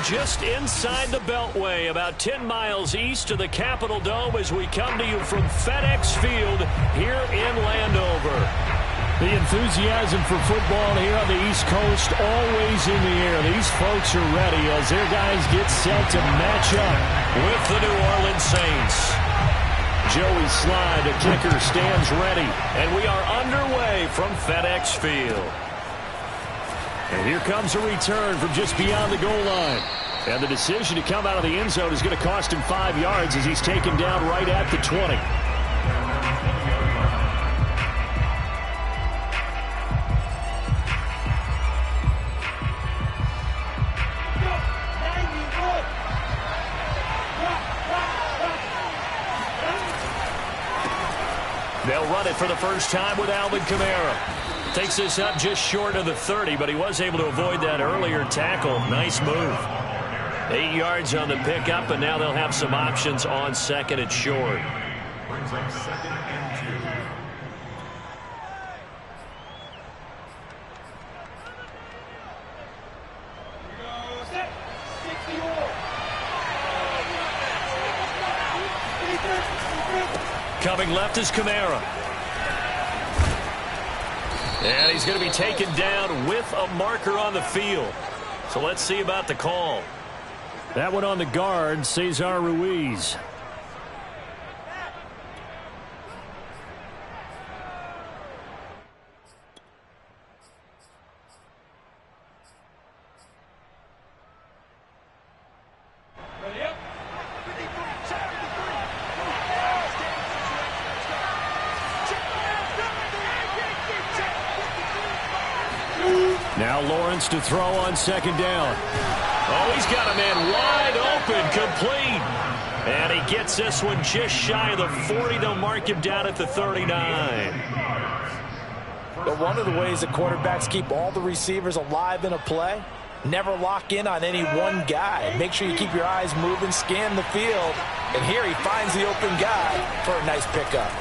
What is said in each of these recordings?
just inside the Beltway, about 10 miles east of the Capitol Dome as we come to you from FedEx Field here in Landover. The enthusiasm for football here on the East Coast always in the air. These folks are ready as their guys get set to match up with the New Orleans Saints. Joey Slye, the kicker, stands ready. And we are underway from FedEx Field. And here comes a return from just beyond the goal line. And the decision to come out of the end zone is going to cost him 5 yards as he's taken down right at the 20. They'll run it for the first time with Alvin Kamara. Takes this up just short of the 30, but he was able to avoid that earlier tackle. Nice move. 8 yards on the pickup, and now they'll have some options on second and short. Brings up 2nd and 2. Coming left is Kamara. And he's going to be taken down with a marker on the field. So let's see about the call. That one on the guard, Cesar Ruiz. Now Lawrence to throw on second down. Oh, he's got a man wide open, complete. And he gets this one just shy of the 40. They'll mark him down at the 39. But one of the ways that quarterbacks keep all the receivers alive in a play, never lock in on any one guy. Make sure you keep your eyes moving, scan the field. And here he finds the open guy for a nice pickup.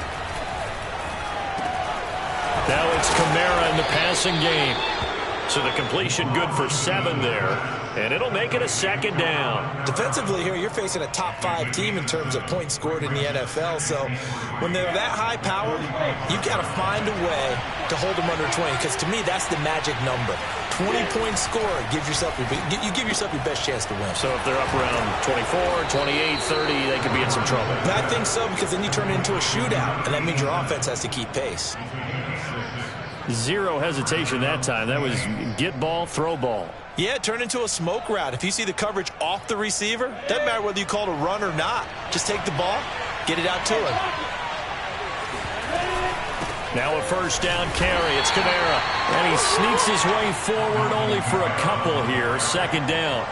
Now it's Kamara in the passing game. So the completion good for 7 there. And it'll make it a second down. Defensively here, you're facing a top 5 team in terms of points scored in the NFL. So when they're that high powered, you've got to find a way to hold them under 20. Because to me, that's the magic number. 20-point score gives yourself you give yourself your best chance to win. So if they're up around 24, 28, 30, they could be in some trouble. I think so, because then you turn it into a shootout, and that means your offense has to keep pace. Zero hesitation that time. That was get ball, throw ball. Yeah, it turned into a smoke route. If you see the coverage off the receiver, doesn't matter whether you call it a run or not. Just take the ball, get it out to him. Now a first down carry. It's Kamara. And he sneaks his way forward only for a couple here. Second down.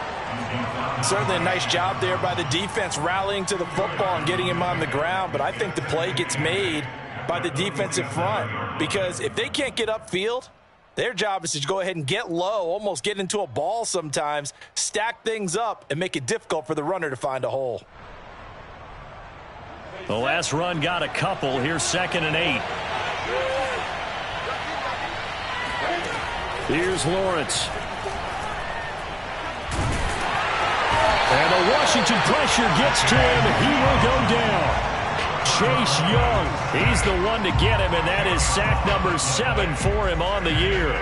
Certainly a nice job there by the defense rallying to the football and getting him on the ground. But I think the play gets made by the defensive front, because if they can't get upfield, their job is to go ahead and get low, almost get into a ball sometimes, stack things up, and make it difficult for the runner to find a hole. The last run got a couple. Here's 2nd and 8. Here's Lawrence. And the Washington pressure gets to him. He will go down. Chase Young, he's the one to get him, and that is sack number 7 for him on the year.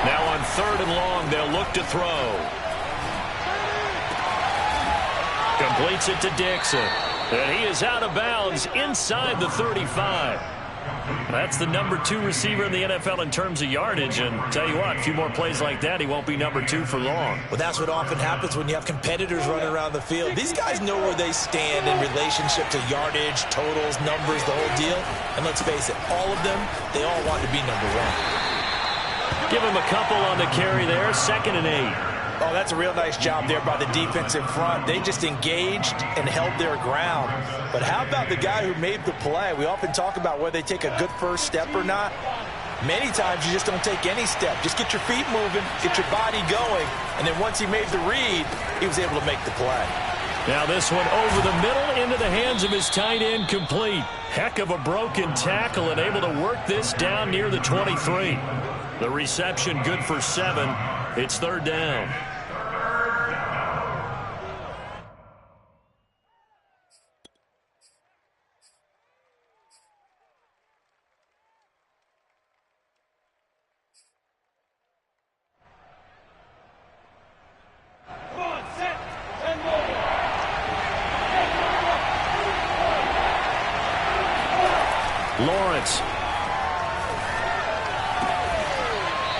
Now on 3rd and long, they'll look to throw. Completes it to Dixon. And he is out of bounds inside the 35. That's the number 2 receiver in the NFL in terms of yardage. And tell you what, a few more plays like that, he won't be number 2 for long. Well, that's what often happens when you have competitors running around the field. These guys know where they stand in relationship to yardage, totals, numbers, the whole deal. And let's face it, all of them, they all want to be number 1. Give him a couple on the carry there. 2nd and 8. Oh, that's a real nice job there by the defense in front. They just engaged and held their ground. But how about the guy who made the play? We often talk about whether they take a good first step or not. Many times you just don't take any step. Just get your feet moving, get your body going, and then once he made the read, he was able to make the play. Now this one over the middle into the hands of his tight end, complete. Heck of a broken tackle and able to work this down near the 23. The reception good for 7. It's third down. Lawrence.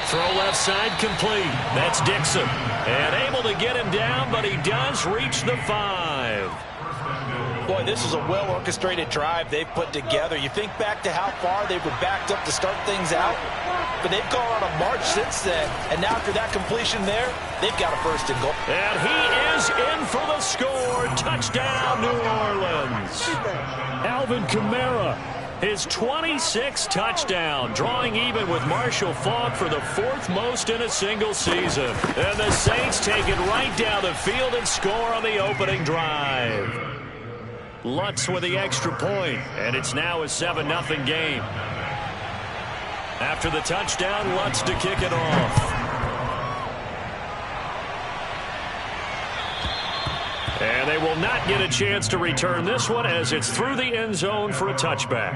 Throw left side complete. That's Dixon. And able to get him down, but he does reach the 5. Boy, this is a well-orchestrated drive they've put together. You think back to how far they were backed up to start things out, but they've gone on a march since then. And now after that completion there, they've got a first and goal. And he is in for the score. Touchdown, New Orleans. Alvin Kamara. His 26th touchdown, drawing even with Marshall Faulk for the 4th most in a single season. And the Saints take it right down the field and score on the opening drive. Lutz with the extra point, and it's now a 7-0 game. After the touchdown, Lutz to kick it off. And they will not get a chance to return this one as it's through the end zone for a touchback.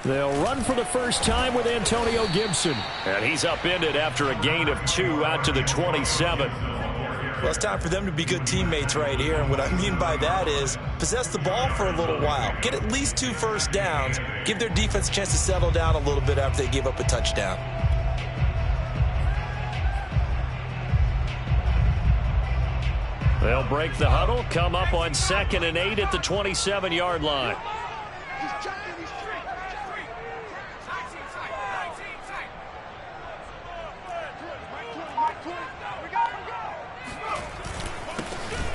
They'll run for the first time with Antonio Gibson. And he's upended after a gain of 2 out to the 27. Well, it's time for them to be good teammates right here. And what I mean by that is possess the ball for a little while. Get at least 2 first downs. Give their defense a chance to settle down a little bit after they give up a touchdown. They'll break the huddle, come up on 2nd and 8 at the 27-yard line.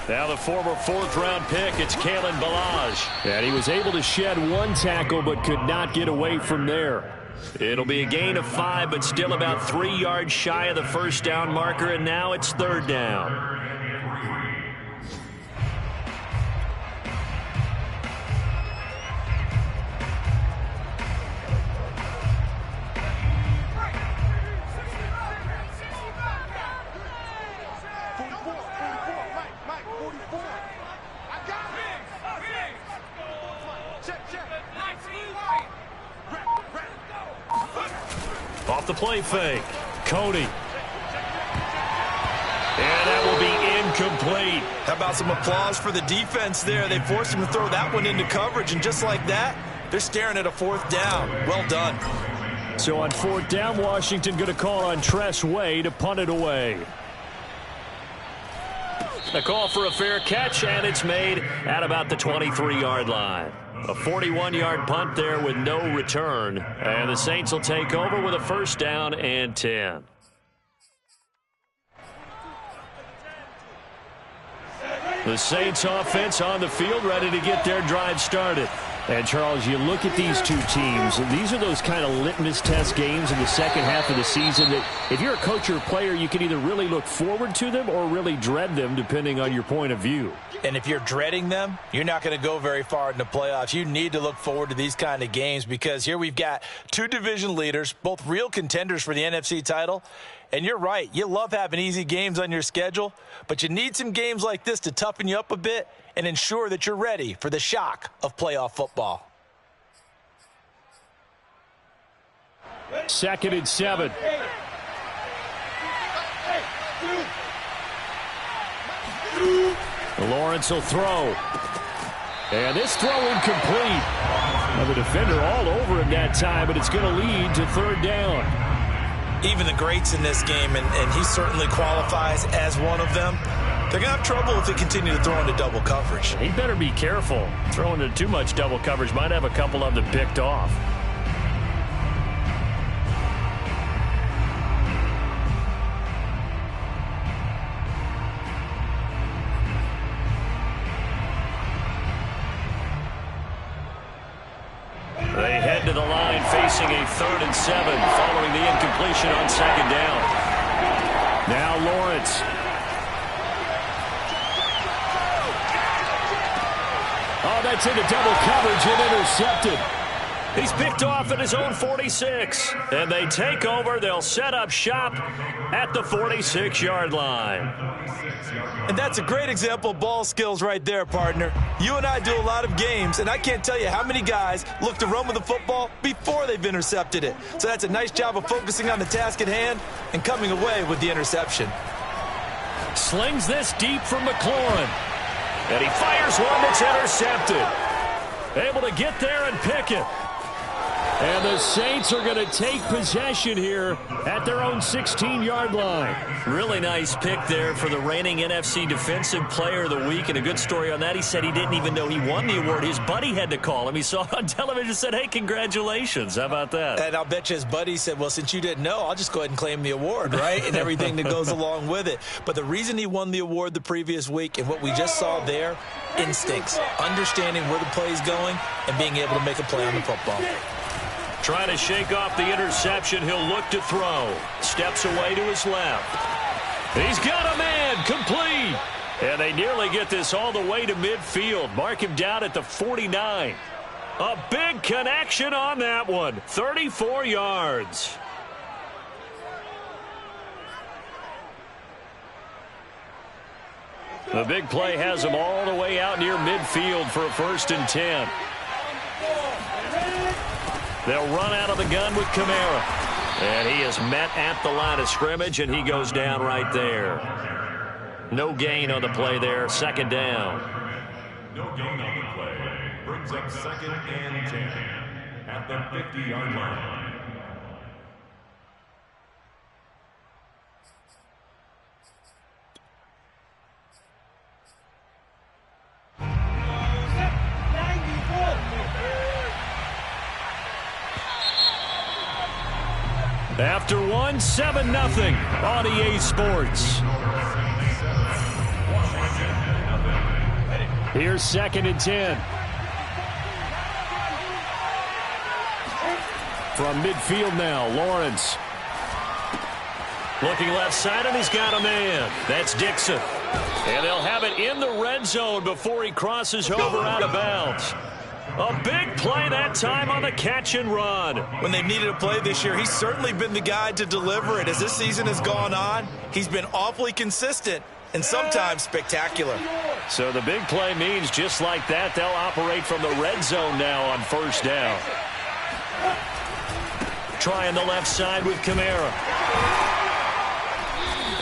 Now the former 4th-round pick, it's Kalen Ballage. And he was able to shed 1 tackle but could not get away from there. It'll be a gain of 5, but still about 3 yards shy of the first down marker, and now it's third down. Off the play fake. Cody. And that will be incomplete. How about some applause for the defense there? They forced him to throw that one into coverage, and just like that, they're staring at a 4th down. Well done. So on 4th down, Washington going to call on Tress Way to punt it away. A call for a fair catch, and it's made at about the 23-yard line. A 41-yard punt there with no return. And the Saints will take over with a first down and 10. The Saints offense on the field, ready to get their drive started. And, Charles, you look at these two teams, and these are those kind of litmus test games in the second half of the season that if you're a coach or a player, you can either really look forward to them or really dread them, depending on your point of view. And if you're dreading them, you're not going to go very far in the playoffs. You need to look forward to these kind of games because here we've got 2 division leaders, both real contenders for the NFC title. And you're right, you love having easy games on your schedule, but you need some games like this to toughen you up a bit and ensure that you're ready for the shock of playoff football. 2nd and 7. Lawrence will throw. And this throw incomplete. Well, the defender all over him that time, but it's going to lead to third down. Even the greats in this game, and he certainly qualifies as one of them, they're going to have trouble if they continue to throw into double coverage. He better be careful. Throwing into too much double coverage might have a couple of them picked off. They head to the line facing a 3rd and 7 following the incompletion on 2nd down. Now Lawrence. Oh, that's into double coverage and intercepted. He's picked off at his own 46. And they take over. They'll set up shop at the 46-yard line. And that's a great example of ball skills right there, partner. You and I do a lot of games, and I can't tell you how many guys look to run with the football before they've intercepted it. So that's a nice job of focusing on the task at hand and coming away with the interception. Slings this deep from McLaurin. And he fires one that's intercepted. Able to get there and pick it. And the Saints are going to take possession here at their own 16-yard line. Really nice pick there for the reigning NFC Defensive Player of the Week. And a good story on that, he said he didn't even know he won the award. His buddy had to call him. He saw it on television and said, hey, congratulations. How about that? And I'll bet you his buddy said, well, since you didn't know, I'll just go ahead and claim the award, right? And everything that goes along with it. But the reason he won the award the previous week and what we just saw there, instincts, understanding where the play is going and being able to make a play on the football. Trying to shake off the interception. He'll look to throw. Steps away to his left. He's got a man. Complete. And they nearly get this all the way to midfield. Mark him down at the 49. A big connection on that one. 34 yards. The big play has him all the way out near midfield for a 1st and 10. They'll run out of the gun with Kamara. And he is met at the line of scrimmage, and he goes down right there. No gain on the play there. 2nd down. No gain on the play. Brings up 2nd and 10 at the 50-yard line. After 7-0 on EA Sports. Here's 2nd and 10. From midfield now, Lawrence. Looking left side, and he's got a man. That's Dixon. And they'll have it in the red zone before he crosses over out of bounds. A big play that time on the catch and run. When they've needed a play this year, he's certainly been the guy to deliver it. As this season has gone on, he's been awfully consistent and sometimes spectacular. So the big play means just like that, they'll operate from the red zone now on 1st down. Trying the left side with Kamara.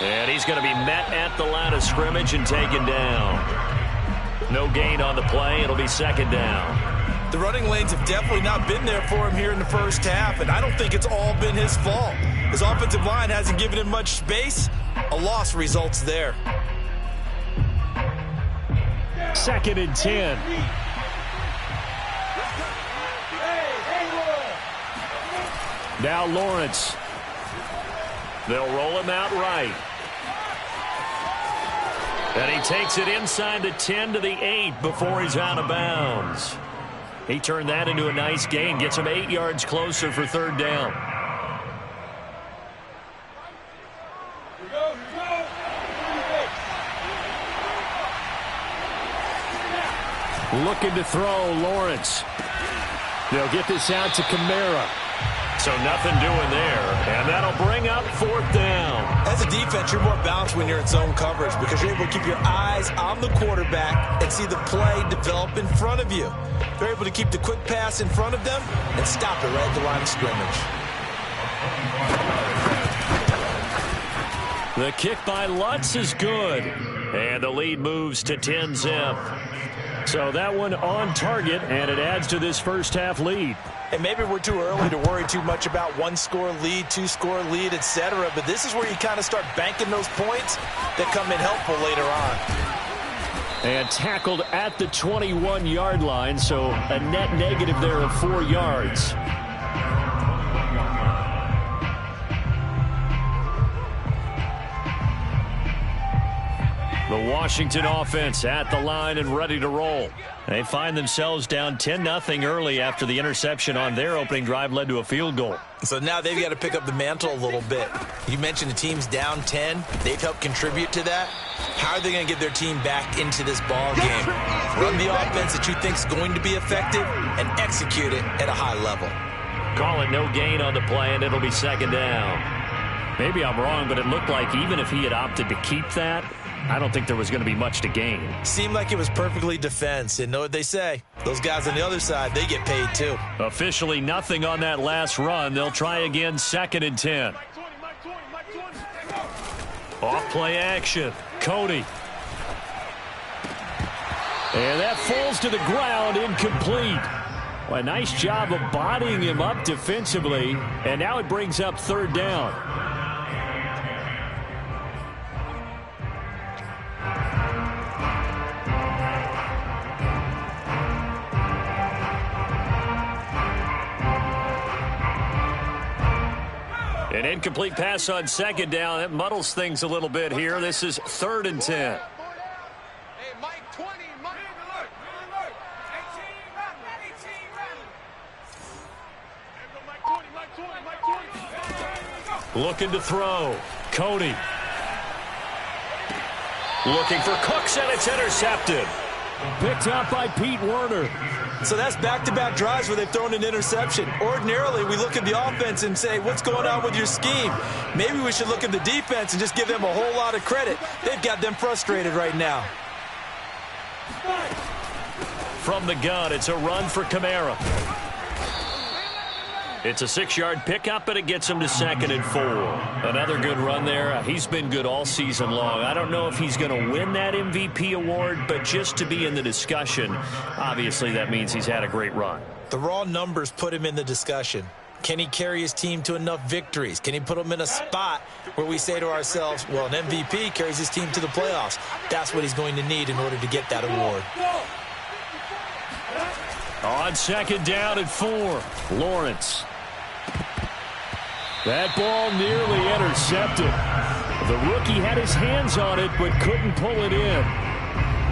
And he's going to be met at the line of scrimmage and taken down. No gain on the play. It'll be 2nd down. The running lanes have definitely not been there for him here in the first half, and I don't think it's all been his fault. His offensive line hasn't given him much space. A loss results there. 2nd and 10. Now Lawrence. They'll roll him out right. And he takes it inside the 10 to the 8 before he's out of bounds. He turned that into a nice gain. Gets him 8 yards closer for 3rd down. Looking to throw, Lawrence. They'll get this out to Kamara. So nothing doing there, and that'll bring up 4th down. As a defense, you're more balanced when you're in zone coverage because you're able to keep your eyes on the quarterback and see the play develop in front of you. They're able to keep the quick pass in front of them and stop it right at the line of scrimmage. The kick by Lutz is good, and the lead moves to 10-zip. So that one on target, and it adds to this first half lead. And maybe we're too early to worry too much about one-score lead, two-score lead, etc. But this is where you kind of start banking those points that come in helpful later on. And tackled at the 21-yard line, so a net negative there of 4 yards. The Washington offense at the line and ready to roll. They find themselves down 10-0 early after the interception on their opening drive led to a field goal. So now they've got to pick up the mantle a little bit. You mentioned the team's down 10. They've helped contribute to that. How are they going to get their team back into this ball game? Run the offense that you think is going to be effective and execute it at a high level. Call it no gain on the play, and it'll be second down. Maybe I'm wrong, but it looked like even if he had opted to keep that, I don't think there was going to be much to gain. Seemed like it was perfectly defense. And know what they say? Those guys on the other side, they get paid too. Officially nothing on that last run. They'll try again, 2nd and 10. Off play action. Cody. And that falls to the ground, incomplete. Well, a nice job of bodying him up defensively. And now it brings up 3rd down. An incomplete pass on 2nd down. That muddles things a little bit here. This is 3rd and 10. Looking to throw. Cody. Looking for Cooks, and it's intercepted. Picked up by Pete Werner. So that's back-to-back drives where they've thrown an interception. Ordinarily, we look at the offense and say, what's going on with your scheme? Maybe we should look at the defense and just give them a whole lot of credit. They've got them frustrated right now. From the gun, it's a run for Kamara. It's a 6-yard pickup, and it gets him to 2nd and 4. Another good run there. He's been good all season long. I don't know if he's going to win that MVP award, but just to be in the discussion, obviously that means he's had a great run. The raw numbers put him in the discussion. Can he carry his team to enough victories? Can he put them in a spot where we say to ourselves, well, an MVP carries his team to the playoffs. That's what he's going to need in order to get that award. On 2nd down and 4, Lawrence. That ball nearly intercepted. The rookie had his hands on it but couldn't pull it in.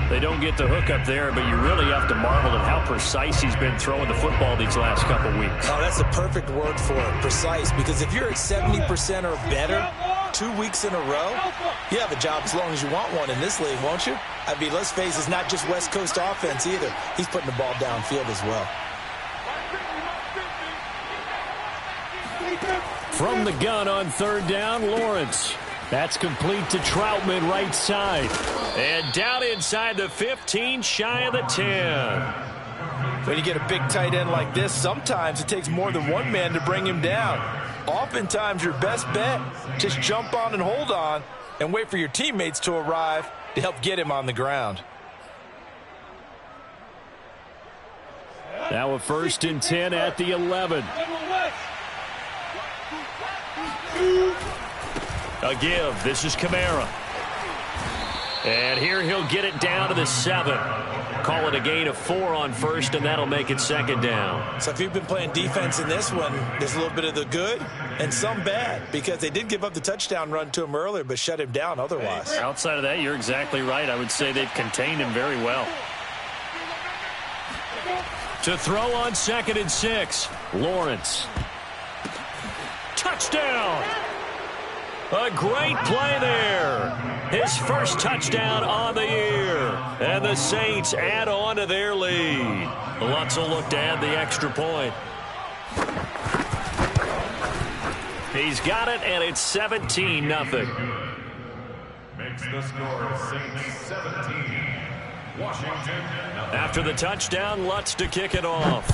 They don't get the hook up there, but you really have to marvel at how precise he's been throwing the football these last couple weeks. Oh, that's the perfect word for it, precise, because if you're at 70% or better 2 weeks in a row, you have a job as long as you want one in this league, won't you? I mean, let's face it, it's not just West Coast offense either. He's putting the ball downfield as well. From the gun on 3rd down, Lawrence. That's complete to Troutman, right side. And down inside the 15, shy of the 10. When you get a big tight end like this, sometimes it takes more than one man to bring him down. Oftentimes, your best bet, just jump on and hold on and wait for your teammates to arrive to help get him on the ground. Now a 1st and 10 at the 11. A give. This is Kamara. And here he'll get it down to the 7. Call it a gain of 4 on 1st, and that'll make it 2nd down. So if you've been playing defense in this one, there's a little bit of the good and some bad, because they did give up the touchdown run to him earlier but shut him down otherwise. Outside of that, you're exactly right. I would say they've contained him very well. To throw on 2nd and 6, Lawrence. Touchdown! A great play there. His first touchdown on the year. And the Saints add on to their lead. Lutz will look to add the extra point. He's got it, and it's 17-0. Makes the score Saints 17. Washington. After the touchdown, Lutz to kick it off.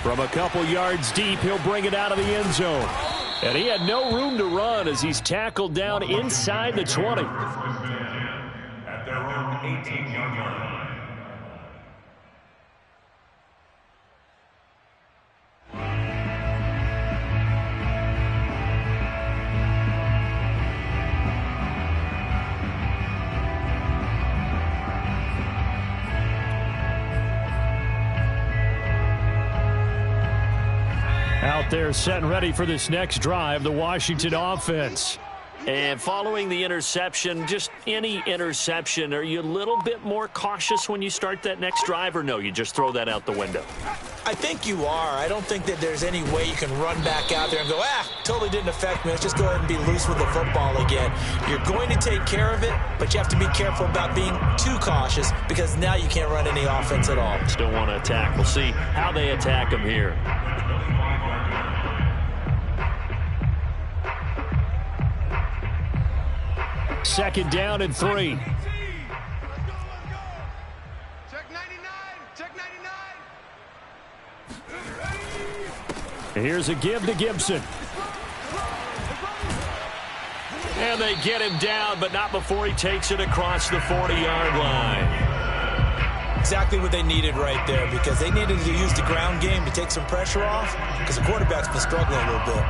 From a couple yards deep, he'll bring it out of the end zone. And he had no room to run as he's tackled down inside the 20. At their own 18-yard line. Out there set and ready for this next drive, the Washington offense. And following the interception, just any interception, are you a little bit more cautious when you start that next drive, or no, you just throw that out the window? I think you are. I don't think that there's any way you can run back out there and go, totally didn't affect me. Let's just go ahead and be loose with the football again. You're going to take care of it, but you have to be careful about being too cautious because now you can't run any offense at all. Still want to attack. We'll see how they attack him here. Second down and 3. Check 99. Check 99. Here's a give to Gibson. And they get him down, but not before he takes it across the 40-yard line. Exactly what they needed right there because they needed to use the ground game to take some pressure off because the quarterback's been struggling a little bit.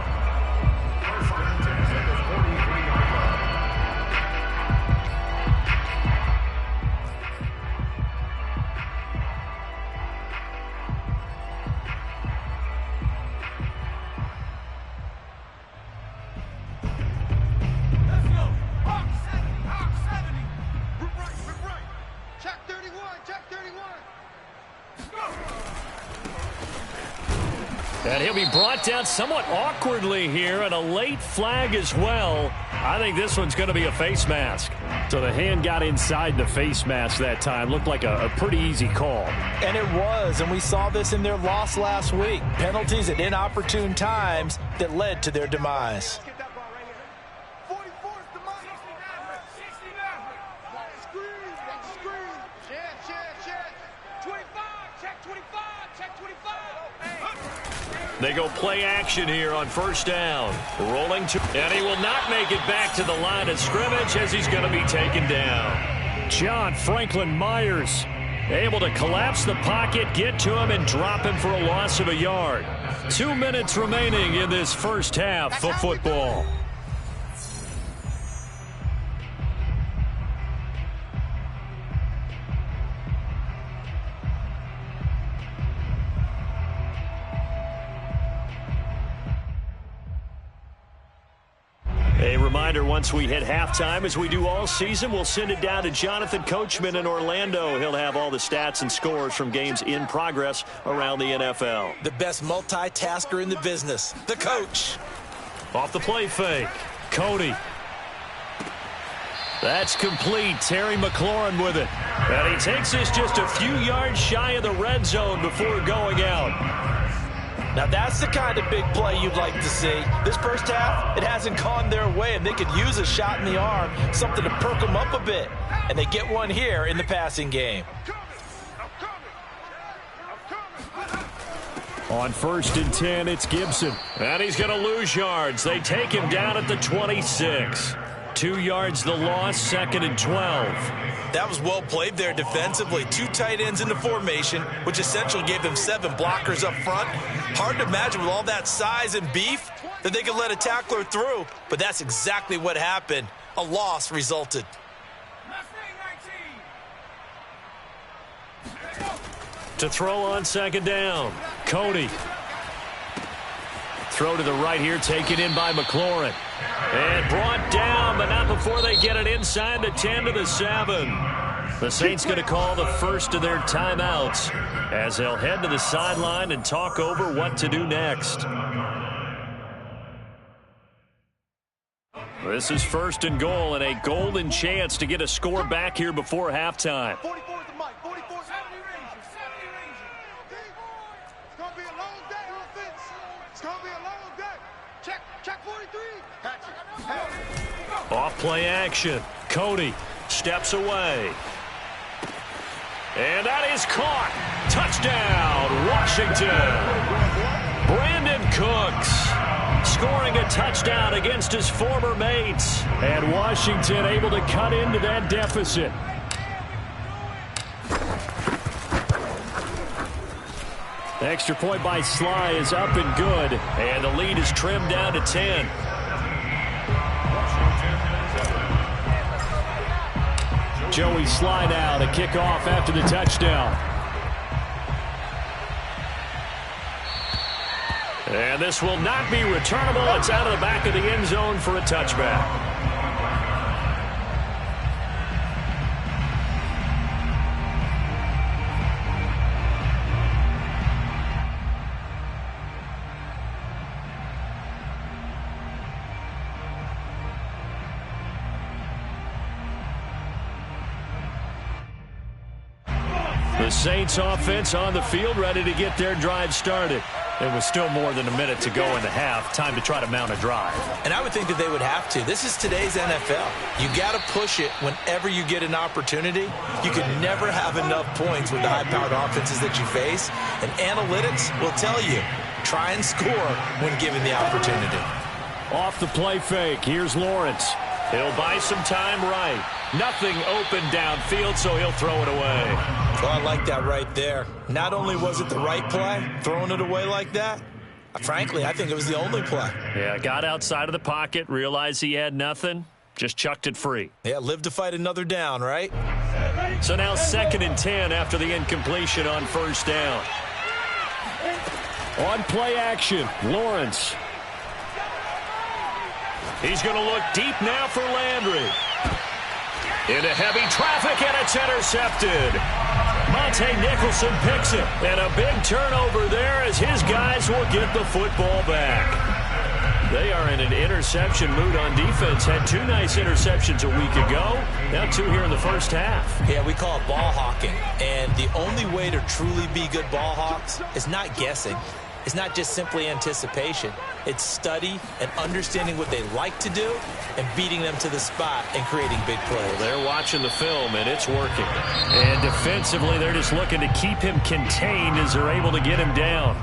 And he'll be brought down somewhat awkwardly here, and a late flag as well. I think this one's going to be a face mask. So the hand got inside the face mask that time. Looked like a pretty easy call. And it was, and we saw this in their loss last week. Penalties at inopportune times that led to their demise. Get that ball right here. 44 is the money. 69. Screen. Check. 25. Check 25. Check 25. They go play action here on first down. Rolling to, and he will not make it back to the line of scrimmage as he's going to be taken down. John Franklin Myers able to collapse the pocket, get to him, and drop him for a loss of a yard. 2 minutes remaining in this first half of football. A reminder, once we hit halftime, as we do all season, we'll send it down to Jonathan Coachman in Orlando. He'll have all the stats and scores from games in progress around the NFL. The best multitasker in the business, the coach. Off the play fake, Cody. That's complete. Terry McLaurin with it. And he takes us just a few yards shy of the red zone before going out. Now that's the kind of big play you'd like to see. This first half, it hasn't gone their way, and they could use a shot in the arm, something to perk them up a bit. And they get one here in the passing game. On 1st and 10, it's Gibson. And he's going to lose yards. They take him down at the 26. 2 yards the loss, 2nd and 12. That was well played there defensively. 2 tight ends in the formation, which essentially gave them 7 blockers up front. Hard to imagine with all that size and beef that they could let a tackler through, but that's exactly what happened. A loss resulted. To throw on 2nd down, Cody. Throw to the right here, taken in by McLaurin. And brought down, but not before they get it inside the 10 to the 7. The Saints going to call the first of their timeouts as they'll head to the sideline and talk over what to do next. This is 1st and goal and a golden chance to get a score back here before halftime. 44 is the mic. 44 70 Rangers. 70 Rangers. It's going to be a long day, offense. It's going to be a long day. Check 43. Off play action. Cody steps away. And that is caught. Touchdown, Washington. Brandon Cooks scoring a touchdown against his former mates. And Washington able to cut into that deficit. The extra point by Sly is up and good. And the lead is trimmed down to 10. Joey Sly now to kick off after the touchdown. And this will not be returnable. It's out of the back of the end zone for a touchback. The Saints offense on the field, ready to get their drive started. There was still more than a minute to go in the half. Time to try to mount a drive. And I would think that they would have to. This is today's NFL. You got to push it whenever you get an opportunity. You can never have enough points with the high-powered offenses that you face. And analytics will tell you, try and score when given the opportunity. Off the play fake. Here's Lawrence. He'll buy some time right. Nothing open downfield, so he'll throw it away. Well, I like that right there. Not only was it the right play, throwing it away like that, frankly, I think it was the only play. Yeah, got outside of the pocket, realized he had nothing, just chucked it free. Yeah, live to fight another down, right? So now 2nd and 10 after the incompletion on first down. On play action, Lawrence. He's going to look deep now for Landry. Into heavy traffic, and it's intercepted. Monte Nicholson picks it, and a big turnover there as his guys will get the football back. They are in an interception mood on defense. Had 2 nice interceptions a week ago. Now 2 here in the first half. Yeah, we call it ball hawking. And the only way to truly be good ball hawks is not guessing. It's not just simply anticipation. It's study and understanding what they like to do and beating them to the spot and creating big plays. Well, they're watching the film, and it's working. And defensively, they're just looking to keep him contained as they're able to get him down.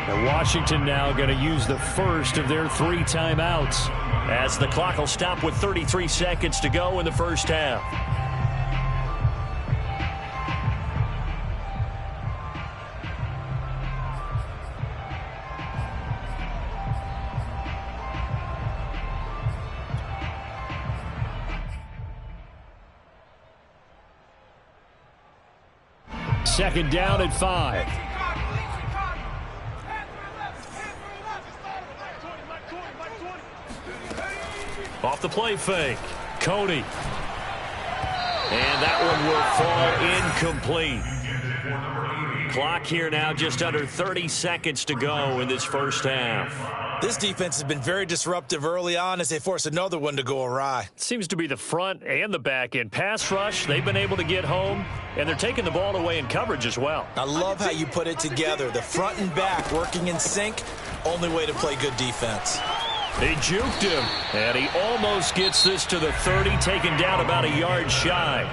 And Washington now going to use the first of their 3 timeouts. As the clock will stop with 33 seconds to go in the first half. Second down at 5. Off the play fake. Cody. And that one will fall incomplete. Clock here now just under 30 seconds to go in this first half. This defense has been very disruptive early on as they force another one to go awry. Seems to be the front and the back end. Pass rush, they've been able to get home, and they're taking the ball away in coverage as well. I love how you put it together. The front and back working in sync, only way to play good defense. He juked him, and he almost gets this to the 30, taken down about a yard shy.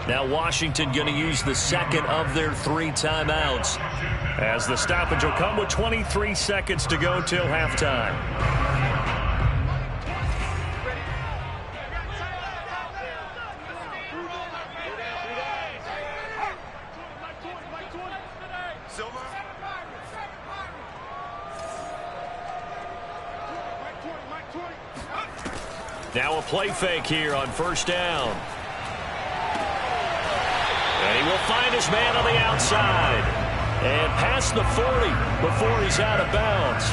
Now Washington going to use the second of their 3 timeouts as the stoppage will come with 23 seconds to go till halftime. Now a play fake here on first down. And he will find his man on the outside. And past the 40 before he's out of bounds.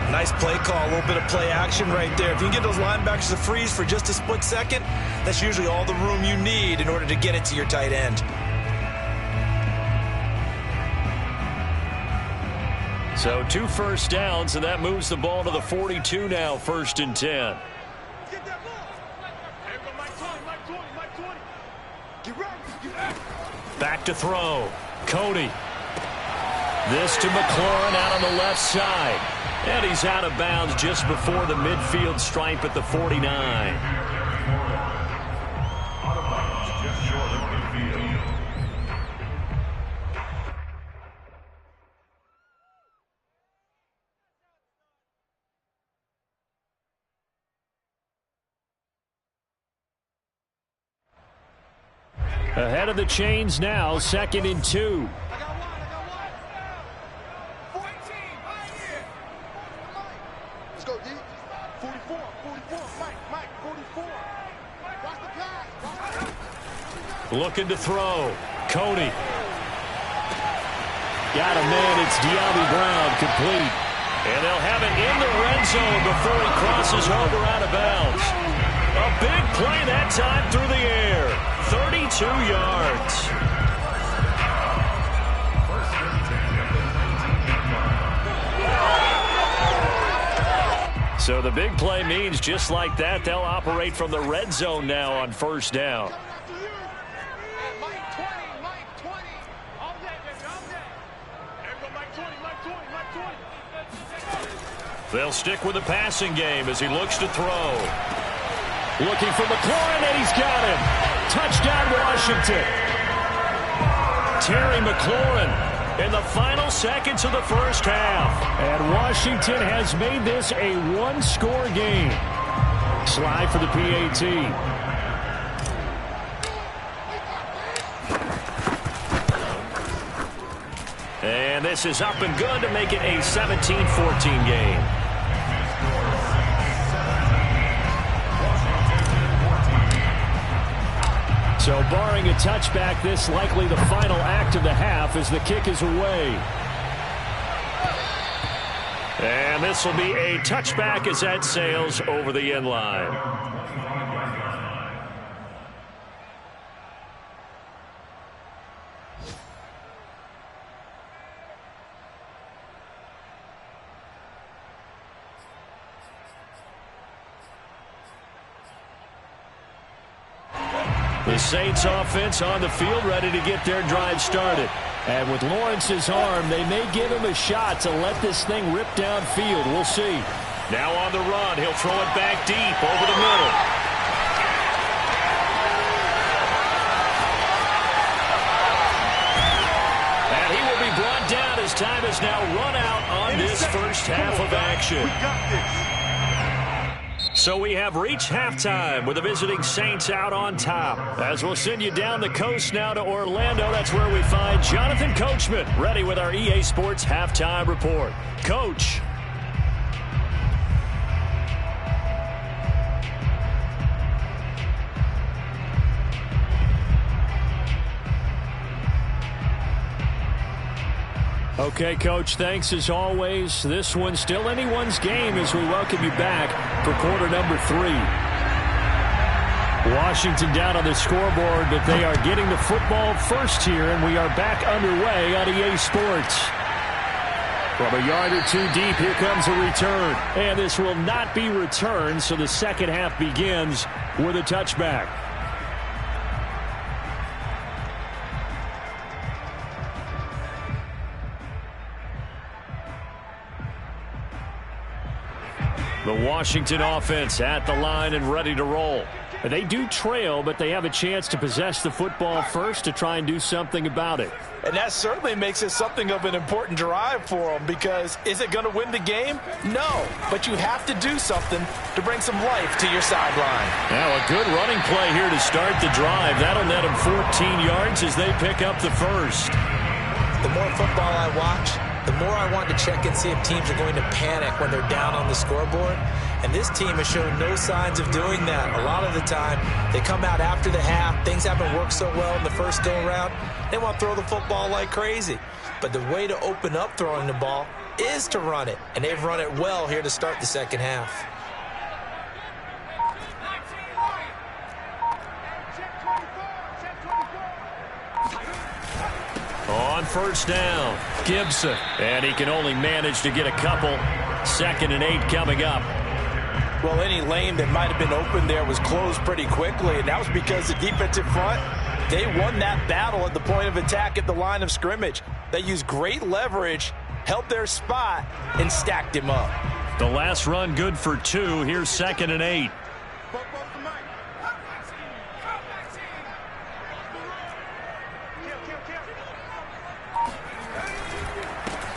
Nice play call, a little bit of play action right there. If you can get those linebackers to freeze for just a split second, that's usually all the room you need in order to get it to your tight end. So 2 first downs, and that moves the ball to the 42 now, 1st and 10. Back to throw. Cody. This to McLaurin out on the left side. And he's out of bounds just before the midfield stripe at the 49. Ahead of the chains now, 2nd and 2. Let's go, D. 44, Mike, 44. Watch the pass. Looking to throw. Cody. Got a man. It's De'Ami Brown, complete. And they'll have it in the red zone before he crosses over out of bounds. A big play that time through the air. 32 yards. So the big play means just like that, they'll operate from the red zone now on 1st down. They'll stick with the passing game as he looks to throw. Looking for McLaurin, and he's got him. Touchdown, Washington. Terry McLaurin in the final seconds of the 1st half. And Washington has made this a one-score game. Slide for the PAT. And this is up and good to make it a 17-14 game. So barring a touchback, this likely the final act of the half as the kick is away. And this will be a touchback as that sails over the end line. The Saints offense on the field ready to get their drive started. And with Lawrence's arm, they may give him a shot to let this thing rip downfield. We'll see. Now on the run, he'll throw it back deep over the middle. And he will be brought down as time is now run out on this 1st half of action. We got this. So we have reached halftime with the visiting Saints out on top. As we'll send you down the coast now to Orlando, that's where we find Jonathan Coachman ready with our EA Sports Halftime Report. Coach. Okay, Coach, thanks as always. This one's still anyone's game as we welcome you back for quarter number 3. Washington down on the scoreboard, but they are getting the football first here, and we are back underway on EA Sports. From a yard or two deep, here comes a return. And this will not be returned, so the 2nd half begins with a touchback. The Washington offense at the line and ready to roll. They do trail, but they have a chance to possess the football first to try and do something about it. And that certainly makes it something of an important drive for them, because is it going to win the game? No, but you have to do something to bring some life to your sideline. Now a good running play here to start the drive. That'll net them 14 yards as they pick up the 1st. The more football I watch, the more I want to check and see if teams are going to panic when they're down on the scoreboard. And this team has shown no signs of doing that. A lot of the time, they come out after the half. Things haven't worked so well in the first go-around. They want to throw the football like crazy. But the way to open up throwing the ball is to run it. And they've run it well here to start the 2nd half. On 1st down, Gibson. And he can only manage to get a couple. 2nd and 8 coming up. Well, any lane that might have been open there was closed pretty quickly, and that was because the defensive front, they won that battle at the point of attack at the line of scrimmage. They used great leverage, held their spot, and stacked him up. The last run good for 2. Here's 2nd and 8.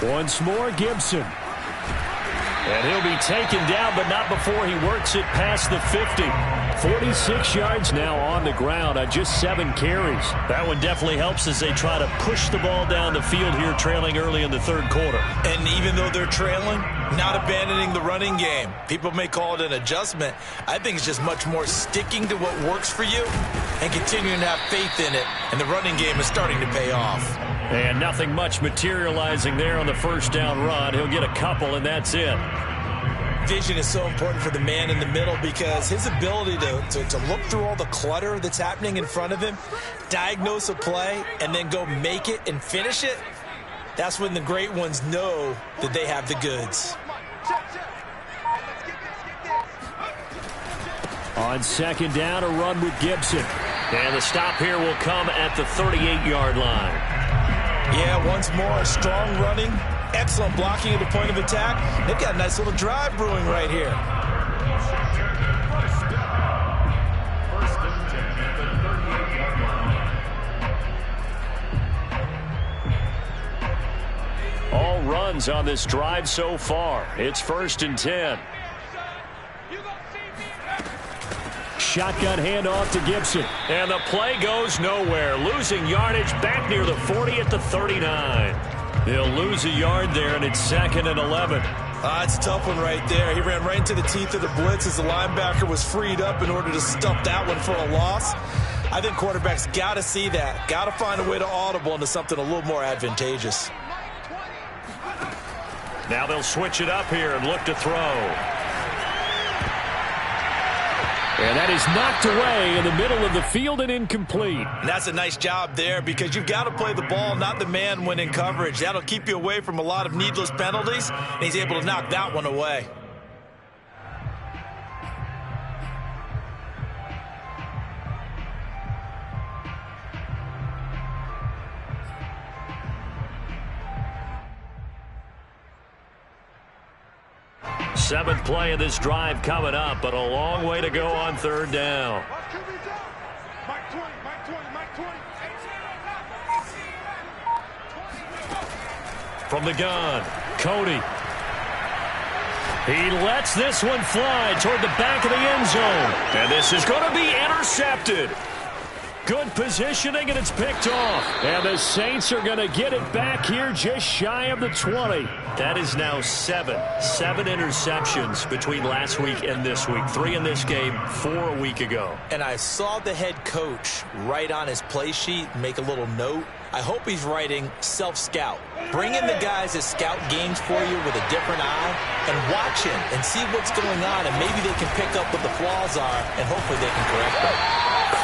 Once more, Gibson. And he'll be taken down, but not before he works it past the 50. 46 yards now on the ground on just 7 carries. That one definitely helps as they try to push the ball down the field here, trailing early in the third quarter. And even though they're trailing, not abandoning the running game. People may call it an adjustment. I think it's just much more sticking to what works for you and continuing to have faith in it. And the running game is starting to pay off. And nothing much materializing there on the first down run. He'll get a couple, and that's it. Vision is so important for the man in the middle because his ability to look through all the clutter that's happening in front of him, diagnose a play, and then go make it and finish it, that's when the great ones know that they have the goods. On second down, a run with Gibson. And the stop here will come at the 38-yard line. Yeah, once more, strong running, excellent blocking at the point of attack. They've got a nice little drive brewing right here. First and 10 at the 38-yard line. All runs on this drive so far. It's first and 10. Shotgun handoff to Gibson. And the play goes nowhere. Losing yardage back near the 40 at the 39. They'll lose a yard there, and it's second and 11. It's a tough one right there. He ran right into the teeth of the blitz as the linebacker was freed up in order to stuff that one for a loss. I think quarterbacks got to see that. Got to find a way to audible into something a little more advantageous. Now they'll switch it up here and look to throw. And that is knocked away in the middle of the field and incomplete. And that's a nice job there because you've got to play the ball, not the man when in coverage. That'll keep you away from a lot of needless penalties, and he's able to knock that one away. Seventh play of this drive coming up, but a long way to go on third down. From the gun, Cody. He lets this one fly toward the back of the end zone. And this is going to be intercepted. Good positioning, and it's picked off. And the Saints are going to get it back here just shy of the 20. That is now seven interceptions between last week and this week. 3 in this game, 4 a week ago. And I saw the head coach write on his play sheet and make a little note. I hope he's writing self-scout. Bring in the guys that scout games for you with a different eye and watch him and see what's going on, and maybe they can pick up what the flaws are, and hopefully they can correct them.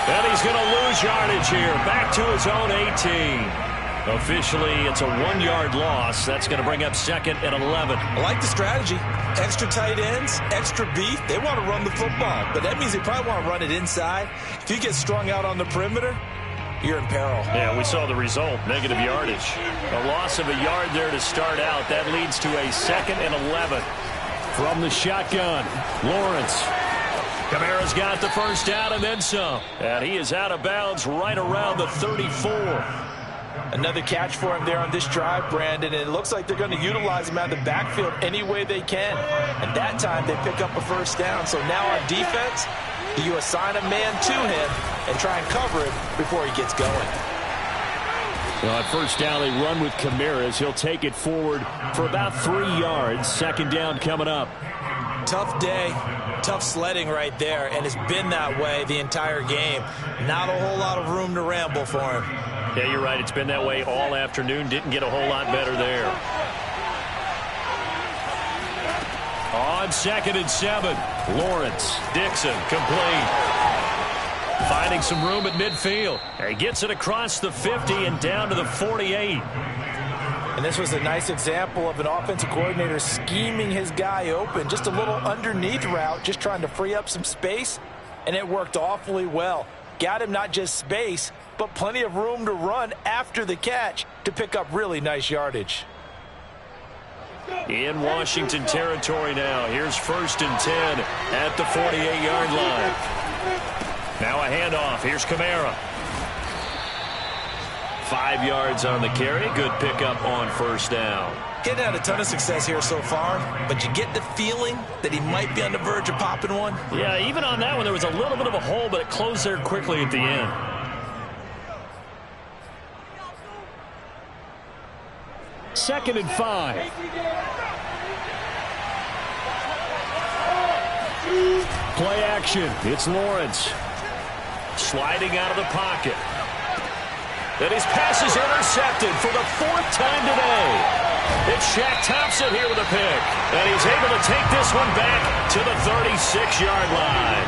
And he's going to lose yardage here, back to his own 18. Officially, it's a 1-yard loss. That's going to bring up second and 11. I like the strategy. Extra tight ends, extra beef. They want to run the football, but that means they probably want to run it inside. If you get strung out on the perimeter, you're in peril. Yeah, we saw the result, negative yardage. A loss of a yard there to start out. That leads to a second and 11. From the shotgun, Lawrence. Kamara's got the first down and then some. And he is out of bounds right around the 34. Another catch for him there on this drive, Brandon. And it looks like they're going to utilize him out of the backfield any way they can. And that time they pick up a first down. So now on defense, you assign a man to him and try and cover him before he gets going. Well, at first down, they run with Kamara as he'll take it forward for about 3 yards. Second down coming up. Tough day, tough sledding right there, and it's been that way the entire game. Not a whole lot of room to ramble for him. Yeah, you're right. It's been that way all afternoon. Didn't get a whole lot better there. On second and 7, Lawrence. Dixon, complete. Finding some room at midfield. He gets it across the 50 and down to the 48. And this was a nice example of an offensive coordinator scheming his guy open. Just a little underneath route, just trying to free up some space, and it worked awfully well. Got him not just space, but plenty of room to run after the catch to pick up really nice yardage. In Washington territory now. Here's first and 10 at the 48-yard line. Now a handoff. Here's Kamara. 5 yards on the carry. Good pickup on first down. Getting had a ton of success here so far, but you get the feeling that he might be on the verge of popping one. Yeah, even on that one, there was a little bit of a hole, but it closed there quickly at the end. Second and 5. Play action. It's Lawrence. Sliding out of the pocket. And his pass is intercepted for the 4th time today. It's Shaq Thompson here with a pick. And he's able to take this one back to the 36-yard line.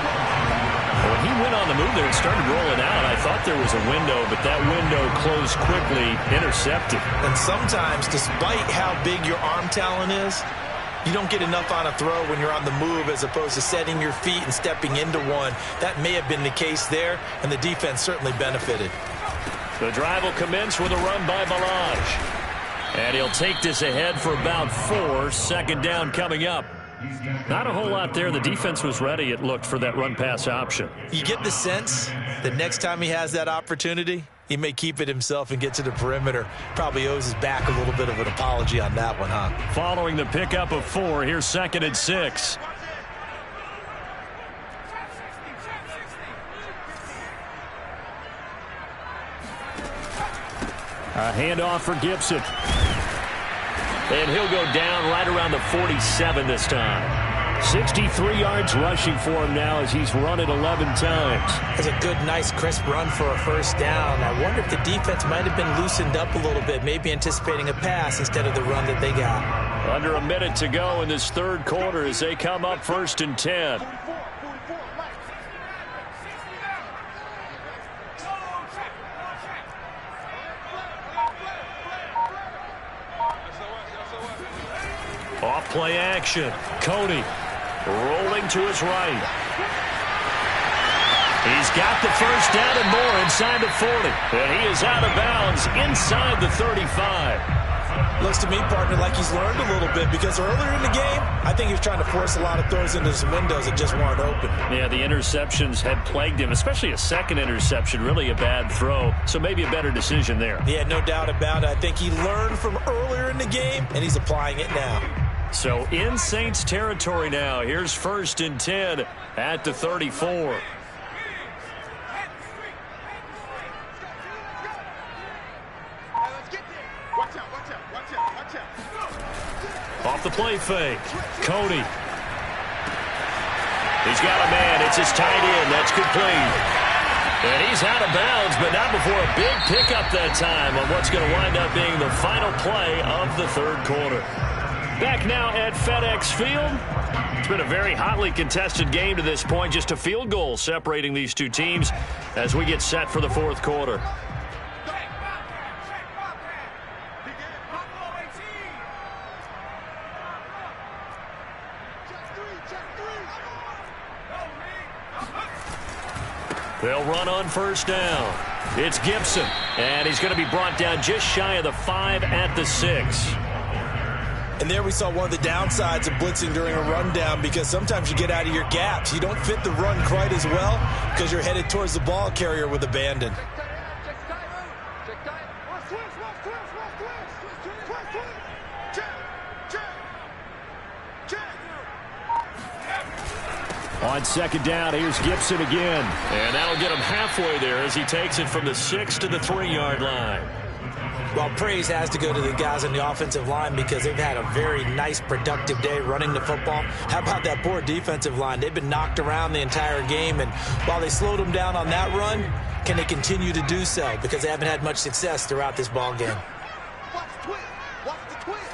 When he went on the move there and started rolling out, I thought there was a window, but that window closed quickly, intercepted. And sometimes, despite how big your arm talent is, you don't get enough on a throw when you're on the move as opposed to setting your feet and stepping into one. That may have been the case there, and the defense certainly benefited. The drive will commence with a run by Balaj. And he'll take this ahead for about 4. Second down coming up. Not a whole lot there. The defense was ready, it looked, for that run-pass option. You get the sense that next time he has that opportunity, he may keep it himself and get to the perimeter. Probably owes his back a little bit of an apology on that one, huh? Following the pickup of 4, here's 2nd and 6. A handoff for Gibson. And he'll go down right around the 47 this time. 63 yards rushing for him now as he's run it 11 times. That's a good, nice, crisp run for a first down. I wonder if the defense might have been loosened up a little bit, maybe anticipating a pass instead of the run that they got. Under a minute to go in this 3rd quarter as they come up 1st and 10. Off play action. Cody rolling to his right. He's got the first down and more inside the 40. And he is out of bounds inside the 35. Looks to me, partner, like he's learned a little bit because earlier in the game, I think he was trying to force a lot of throws into some windows that just weren't open. Yeah, the interceptions had plagued him, especially a second interception, really a bad throw. So maybe a better decision there. Yeah, no doubt about it. I think he learned from earlier in the game, and he's applying it now. So in Saints territory now. Here's 1st and 10 at the 34. Off the play fake. Cody. He's got a man. It's his tight end. That's complete. And he's out of bounds, but not before a big pickup that time on what's going to wind up being the final play of the 3rd quarter. Back now at FedEx Field. It's been a very hotly contested game to this point. Just a field goal separating these two teams as we get set for the 4th quarter. They'll run on first down. It's Gibson, and he's going to be brought down just shy of the 5 at the 6. And there we saw one of the downsides of blitzing during a rundown because sometimes you get out of your gaps. You don't fit the run quite as well because you're headed towards the ball carrier with abandon. On 2nd down, here's Gibson again. And that'll get him halfway there as he takes it from the 6 to the 3-yard line. Well, praise has to go to the guys on the offensive line because they've had a very nice, productive day running the football. How about that poor defensive line? They've been knocked around the entire game, and while they slowed them down on that run, can they continue to do so? Because they haven't had much success throughout this ball game. Watch the twist. Watch the twist.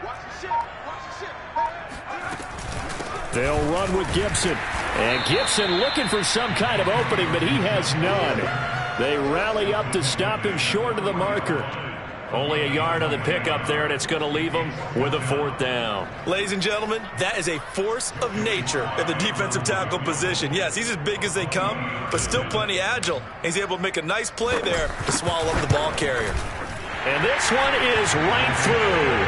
Watch the shift. Watch the shift. They'll run with Gibson. And Gibson looking for some kind of opening, but he has none. They rally up to stop him short of the marker. Only a yard on the pickup there, and it's going to leave him with a 4th down. Ladies and gentlemen, that is a force of nature at the defensive tackle position. Yes, he's as big as they come, but still plenty agile. He's able to make a nice play there to swallow up the ball carrier. And this one is right through.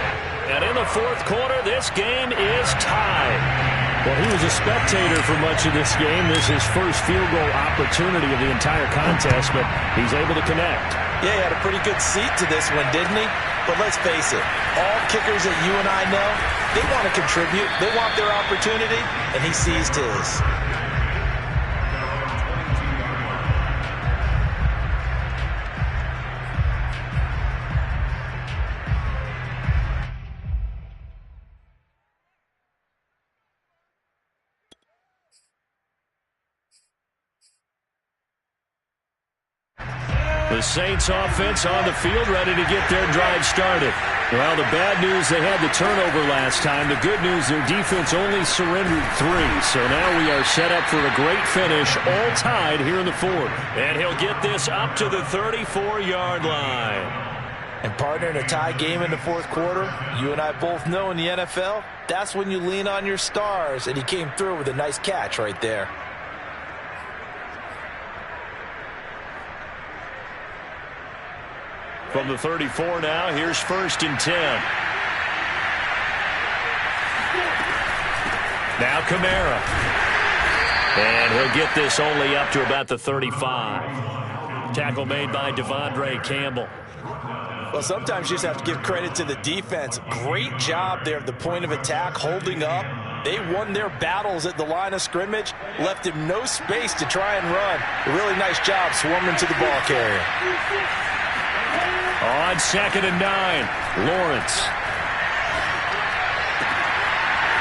And in the 4th quarter, this game is tied. Well, he was a spectator for much of this game. This is his first field goal opportunity of the entire contest, but he's able to connect. Yeah, he had a pretty good seat to this one, didn't he? But let's face it, all kickers that you and I know, they want to contribute. They want their opportunity, and he seized his. The Saints offense on the field, ready to get their drive started. Well, the bad news, they had the turnover last time. The good news, their defense only surrendered 3. So now we are set up for a great finish, all tied here in the fourth. And he'll get this up to the 34-yard line. And partner, in a tie game in the fourth quarter, you and I both know in the NFL, that's when you lean on your stars. And he came through with a nice catch right there. From the 34 now, here's 1st and 10. Now Kamara. And he'll get this only up to about the 35. Tackle made by Devondre Campbell. Well, sometimes you just have to give credit to the defense. Great job there at the point of attack, holding up. They won their battles at the line of scrimmage, left him no space to try and run. A really nice job swarming to the ball carrier. On 2nd and 9, Lawrence.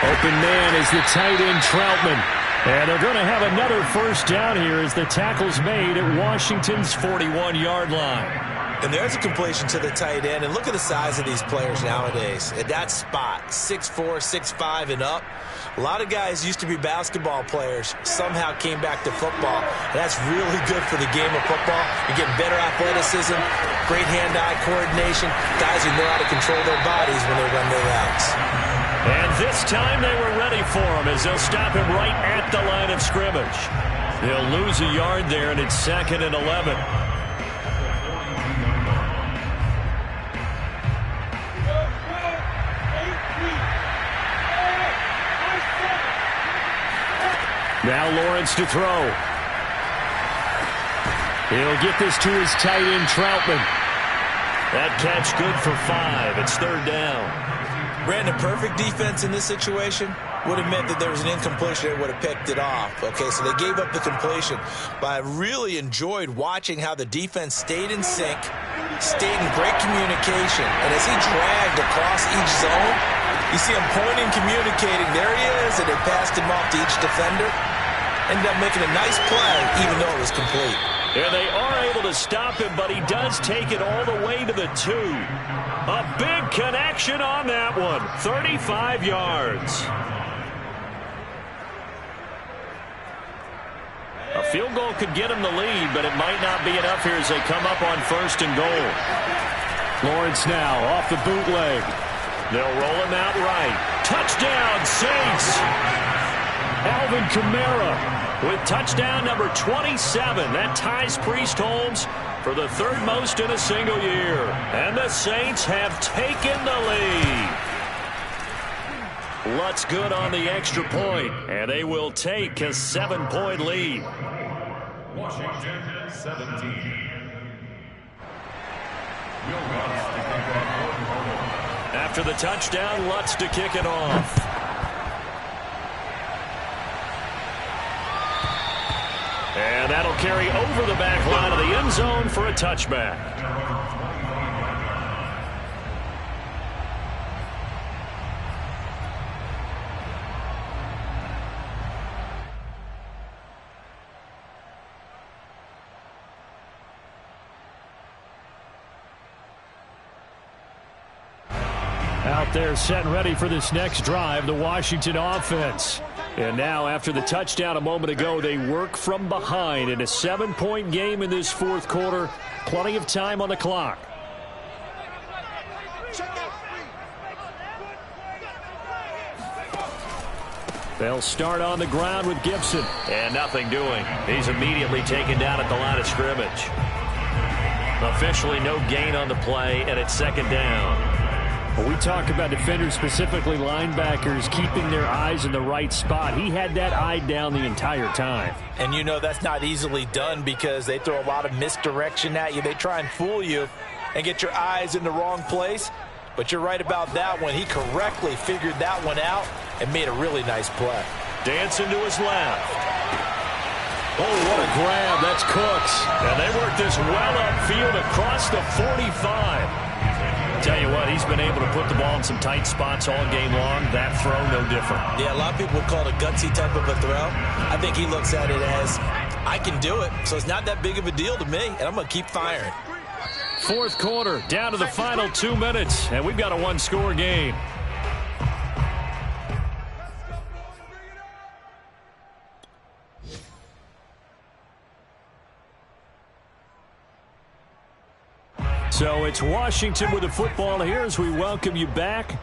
Open man is the tight end, Troutman. And they're going to have another first down here as the tackle's made at Washington's 41-yard line. And there's a completion to the tight end. And look at the size of these players nowadays. At that spot, 6'4", 6'5", and up. A lot of guys used to be basketball players, somehow came back to football. And that's really good for the game of football. You're getting better athleticism, great hand-eye coordination, guys who know how to control their bodies when they run their routes. And this time they were ready for him as they'll stop him right at the line of scrimmage. They'll lose a yard there, and it's 2nd and 11. Now Lawrence to throw. He'll get this to his tight end, Troutman. That catch good for 5. It's 3rd down. Brandon, perfect defense in this situation would have meant that there was an incompletion that would have picked it off. Okay, so they gave up the completion. But I really enjoyed watching how the defense stayed in sync, stayed in great communication. And as he dragged across each zone, you see him pointing, communicating. There he is, and they passed him off to each defender. Ended up making a nice play, even though it was complete. And they are able to stop him, but he does take it all the way to the 2. A big connection on that one. 35 yards. A field goal could get him the lead, but it might not be enough here as they come up on 1st and goal. Lawrence now off the bootleg. They'll roll him out right. Touchdown, Saints! Alvin Kamara with touchdown number 27. That ties Priest Holmes for the 3rd most in a single year. And the Saints have taken the lead. Lutz good on the extra point, and they will take a 7-point lead. Washington 17. After the touchdown, Lutz to kick it off. And that'll carry over the back line of the end zone for a touchback. Out there set and ready for this next drive, the Washington offense. And now, after the touchdown a moment ago, they work from behind in a 7-point game in this fourth quarter. Plenty of time on the clock. They'll start on the ground with Gibson. And nothing doing. He's immediately taken down at the line of scrimmage. Officially no gain on the play, and it's 2nd down. When we talk about defenders, specifically linebackers, keeping their eyes in the right spot, he had that eye down the entire time. And you know that's not easily done because they throw a lot of misdirection at you. They try and fool you and get your eyes in the wrong place. But you're right about that one. He correctly figured that one out and made a really nice play. Dancing to his left. Oh, what a grab. That's Cooks. And they work this well upfield across the 45. Tell you what, he's been able to put the ball in some tight spots all game long. That throw, no different. Yeah, a lot of people would call it a gutsy type of a throw. I think he looks at it as, I can do it, so it's not that big of a deal to me, and I'm going to keep firing. Fourth quarter, down to the final 2 minutes, and we've got a one-score game. So it's Washington with the football here as we welcome you back.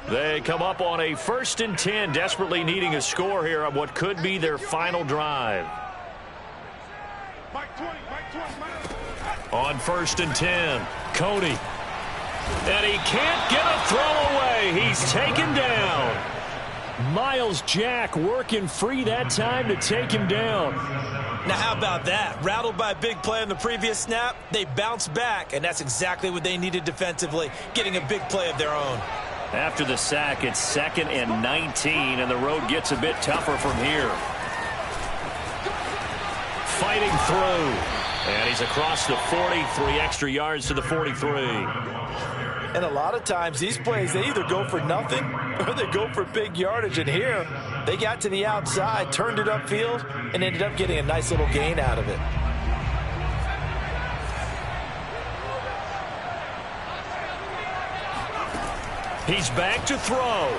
They come up on a 1st and 10, desperately needing a score here on what could be their final drive. On 1st and 10, Coney. And he can't get a throw away. He's taken down. Miles Jack working free that time to take him down. Now, how about that? Rattled by a big play on the previous snap, they bounce back, and that's exactly what they needed defensively, getting a big play of their own. After the sack, it's 2nd and 19, and the road gets a bit tougher from here. Fighting through. And he's across the 40, 3 extra yards to the 43. And a lot of times, these plays, they either go for nothing or they go for big yardage. And here, they got to the outside, turned it upfield, and ended up getting a nice little gain out of it. He's back to throw.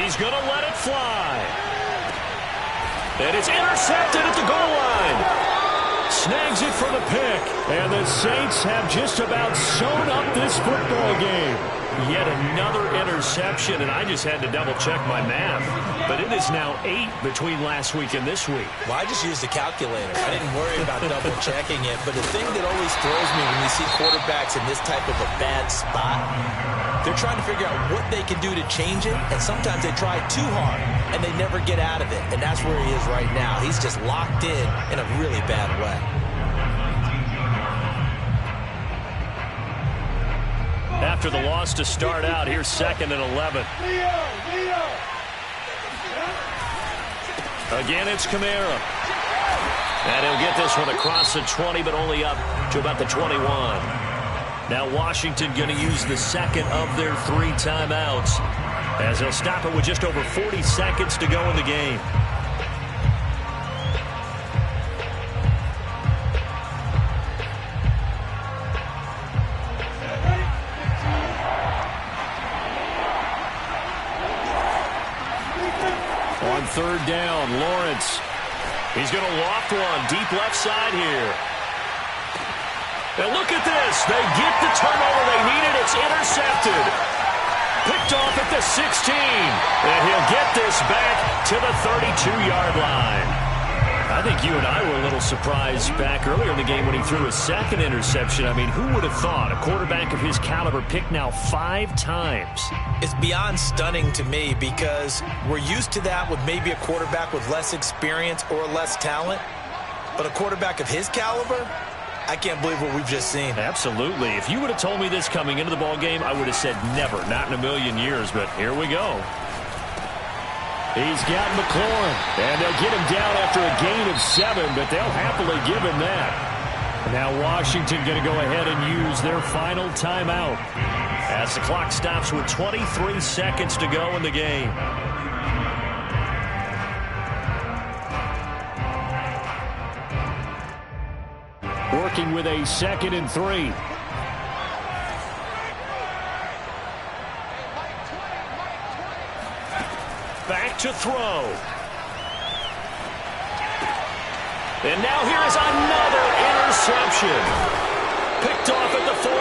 He's going to let it fly. And it's intercepted at the goal line. Snags it for the pick. And the Saints have just about sewn up this football game. Yet another interception, and I just had to double-check my math. But it is now 8 between last week and this week. Well, I just used a calculator. I didn't worry about double-checking it. But the thing that always throws me when you see quarterbacks in this type of a bad spot, they're trying to figure out what they can do to change it, and sometimes they try too hard, and they never get out of it. And that's where he is right now. He's just locked in a really bad way. After the loss to start out, here's 2nd and 11. Again, it's Kamara. And he'll get this one across the 20, but only up to about the 21. Now Washington going to use the 2nd of their 3 timeouts as they'll stop it with just over 40 seconds to go in the game. On 3rd down, Lawrence. He's going to loft one deep left side here. And look at this. They get the turnover they needed. It's intercepted. Picked off at the 16. And he'll get this back to the 32-yard line. I think you and I were a little surprised back earlier in the game when he threw his 2nd interception. I mean, who would have thought a quarterback of his caliber picked now 5 times? It's beyond stunning to me because we're used to that with maybe a quarterback with less experience or less talent. But a quarterback of his caliber, I can't believe what we've just seen. Absolutely. If you would have told me this coming into the ball game, I would have said never, not in a million years. But here we go. He's got McLaurin, and they'll get him down after a gain of 7, but they'll happily give him that. Now Washington going to go ahead and use their final timeout as the clock stops with 23 seconds to go in the game. Working with a 2nd and 3. Back to throw. And now here is another interception. Picked off at the 40.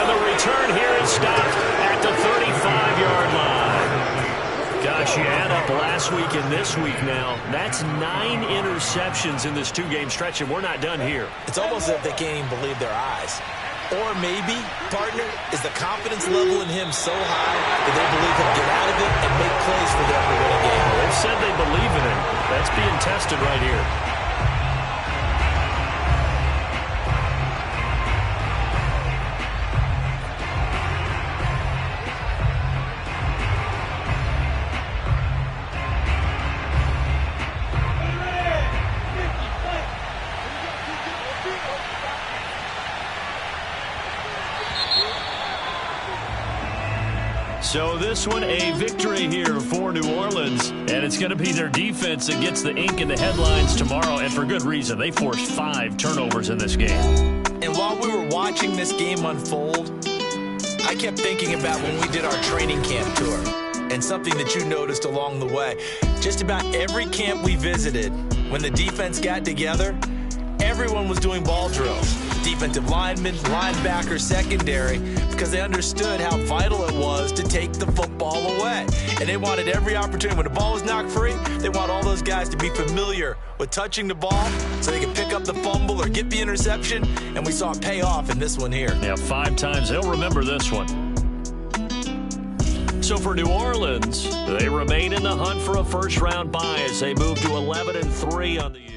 And the return here is stopped at the 35-yard line. Gosh, you add up last week and this week now. That's 9 interceptions in this 2-game stretch, and we're not done here. It's almost as if they can't even believe their eyes. Or maybe, partner, is the confidence level in him so high that they believe he'll get out of it and make plays for them to win a game. They've said they believe in him. That's being tested right here. So this one, a victory here for New Orleans, and it's going to be their defense that gets the ink in the headlines tomorrow, and for good reason. They forced 5 turnovers in this game. And while we were watching this game unfold, I kept thinking about when we did our training camp tour and something that you noticed along the way. Just about every camp we visited, when the defense got together, everyone was doing ball drills. Defensive linemen, linebackers, secondary, because they understood how vital it was to take the football away. And they wanted every opportunity. When the ball was knocked free, they want all those guys to be familiar with touching the ball so they can pick up the fumble or get the interception. And we saw it pay off in this one here. Yeah, 5 times. They'll remember this one. So for New Orleans, they remain in the hunt for a first-round bye as they move to 11-3 on the year.